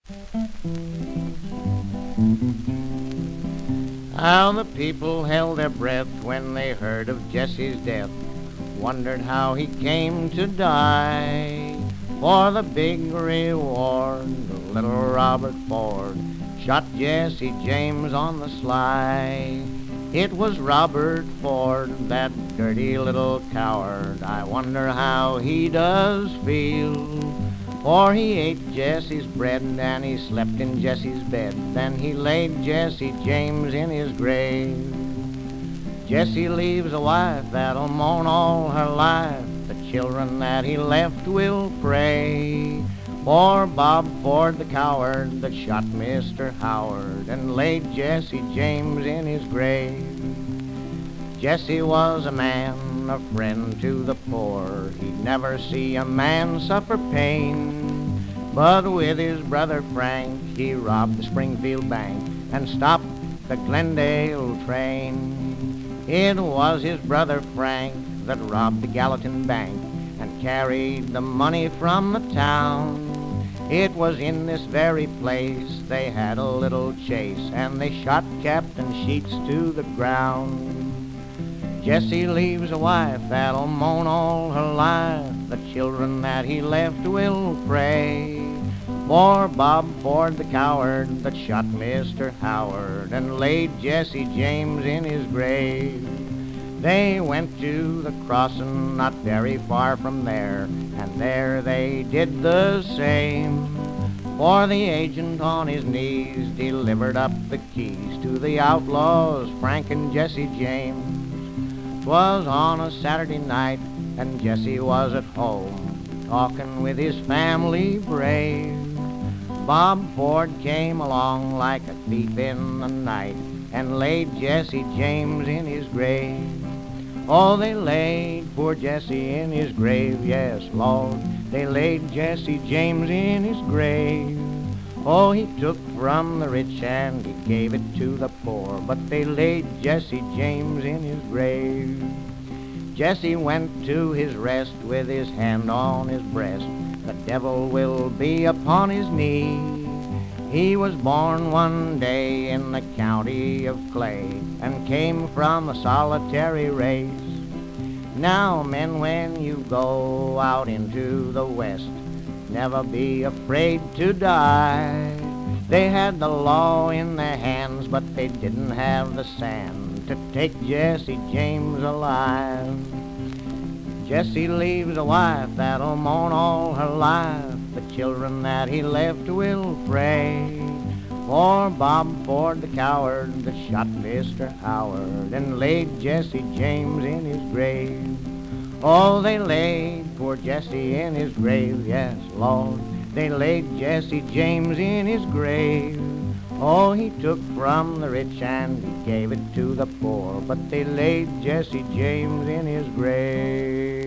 How the people held their breath when they heard of Jesse's death, wondered how he came to die. For the big reward, little Robert Ford shot Jesse James on the sly. It was Robert Ford, that dirty little coward. I wonder how he does feel. For he ate Jesse's bread and he slept in Jesse's bed. Then he laid Jesse James in his grave. Jesse leaves a wife that'll mourn all her life. The children that he left will pray. For Bob Ford, the coward that shot Mr. Howard and laid Jesse James in his grave. Jesse was a man, a friend to the poor. He'd never see a man suffer pain. But with his brother Frank, he robbed the Springfield Bank and stopped the Glendale train. It was his brother Frank that robbed the Gallatin Bank and carried the money from the town. It was in this very place they had a little chase, and they shot Captain Sheets to the ground. Jesse leaves a wife that'll mourn all her life. The children that he left will pray. For Bob Ford, the coward that shot Mr. Howard and laid Jesse James in his grave. They went to the crossing not very far from there, and there they did the same. For the agent on his knees delivered up the keys to the outlaws, Frank and Jesse James. 'Twas on a Saturday night, and Jesse was at home, talking with his family brave. Bob Ford came along like a thief in the night and laid Jesse James in his grave. Oh, they laid poor Jesse in his grave, yes, Lord, they laid Jesse James in his grave. Oh, he took from the rich and he gave it to the poor, but they laid Jesse James in his grave. Jesse went to his rest with his hand on his breast. The devil will be upon his knee. He was born one day in the county of Clay and came from a solitary race. Now, men, when you go out into the West, never be afraid to die. They had the law in their hands, but they didn't have the sand to take Jesse James alive. Jesse leaves a wife that'll mourn all her life. The children that he left will pray. For Bob Ford, the coward that shot Mr. Howard and laid Jesse James in his grave. Oh, they laid poor Jesse in his grave, yes, Lord, they laid Jesse James in his grave. Oh, he took from the rich and he gave it to the poor, but they laid Jesse James in his grave.